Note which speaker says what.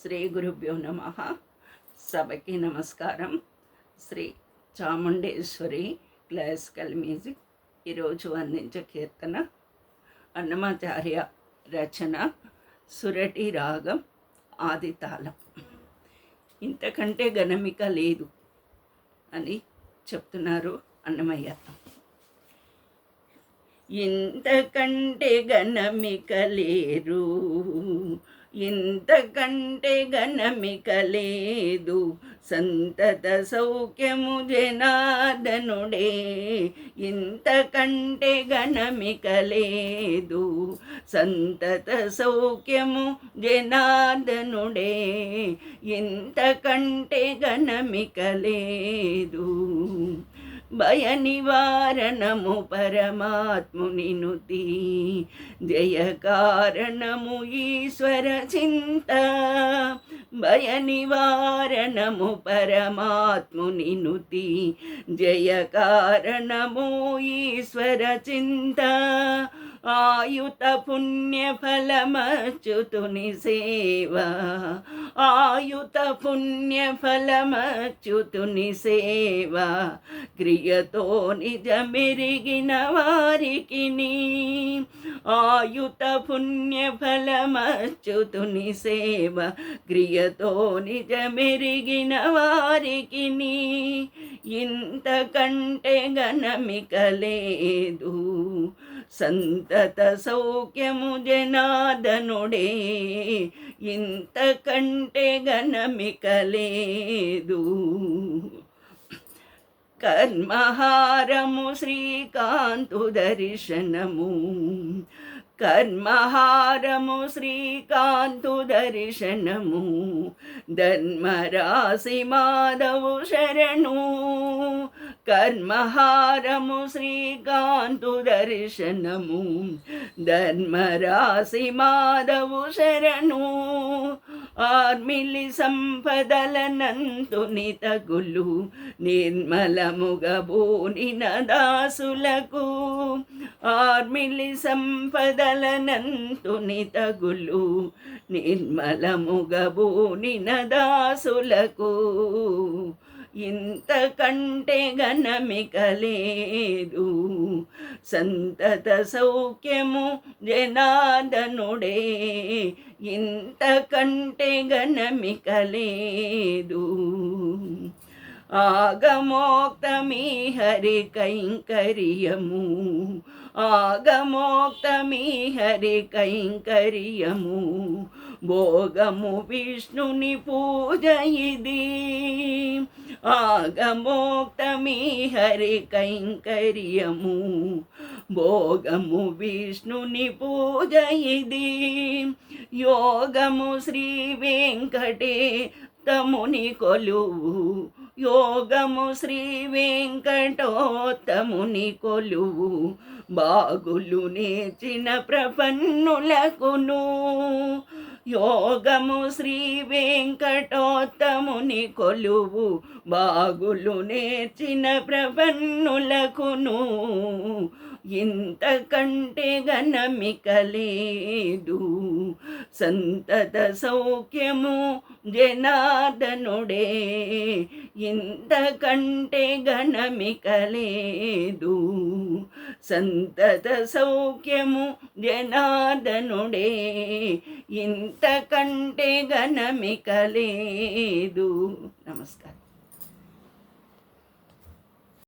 Speaker 1: శ్రీ గురుభ్యో నమ. సభకి నమస్కారం. శ్రీ చాముండేశ్వరి క్లాసికల్ మ్యూజిక్ ఈరోజు అందించే కీర్తన అన్నమాచార్య రచన, సురటి రాగం, ఆది తాళం. ఇంతకంటే గణమిక లేదు అని చెప్తున్నారు అన్నమయ్య. ఇంతకంటే గణమిక లేరు, ఇంతకంటే గణమిక లేదు, సంతత సౌఖ్యము జనార్దనుడే. ఇంతకంటే గణమిక లేదు, సంతత సౌఖ్యము జనార్దనుడే. ఇంతకంటే గణమిక లేదు, భయ నివారణము పరమాత్ముని నుతి, జయ కారణము ఈశ్వర చింత. భయ నివారణము పరమాత్ముని నుతి, జయ కారణము ఈశ్వర చింత. ఆయుత పుణ్య ఫలమచ్యుతుని సేవ, ఆయుత పుణ్య ఫలమచ్యుతుని సేవ. క్రియతో నిజమెరిగిన వారికిని, ఆయుత పుణ్య ఫలమచ్యుతుని సేవ. క్రియతో నిజమెరిగిన వారికిని, ఇంతకంటే గణమిక లేదు, సంతత సౌఖ్యము జనార్దనుడే. ఇంతకంటే గణమిక లేదు. కర్మహారము శ్రీకాంతు దర్శనము, కర్మహారము శ్రీకాంతు దర్శనము. ధర్మరాశి మాధవు శరణు, కర్మహారము శ్రీకాంతు దర్శనము. ధర్మరాశి మాధవు శరణు. ఆర్మిలి సంపదలనంతుని తగులు, నిర్మలముగ బూనిన దాసులకు. ఆర్మిలి సంపదలనంతుని తగులు, నిర్మలముగ బూనిన దాసులకు. ఇంతకంటే గణమిక లేదు, సంతత సౌఖ్యము జనార్దనుడే. ఇంతకంటే గణమిక లేదు. ఆగమోక్తమీ హరి కైంకర్యము, ఆగమోక్తమీ హరి కైంకర్యము. భోగము విష్ణుని పూజ ఇది, ఆగమోక్తమీ హరి కైంకర్యము. భోగము విష్ణుని పూజ ఇది. యోగము శ్రీ వెంకటేతముని కొలువు, యోగము శ్రీ వెంకటోత్తముని కొలువు. బాగులు నేర్చిన ప్రపన్నులకును, యోగము శ్రీ వెంకటోత్తముని కొలువు. బాగులు నేర్చిన ప్రపన్నులకును, ఇంతకంటే గణమిక లేదు, సంతత సౌఖ్యము జనార్దనుడే. ఇంతకంటే గణమిక లేదు, సంతత సౌఖ్యము జనార్దనుడే. ఇంతకంటే గణమిక లేదు. నమస్కారం.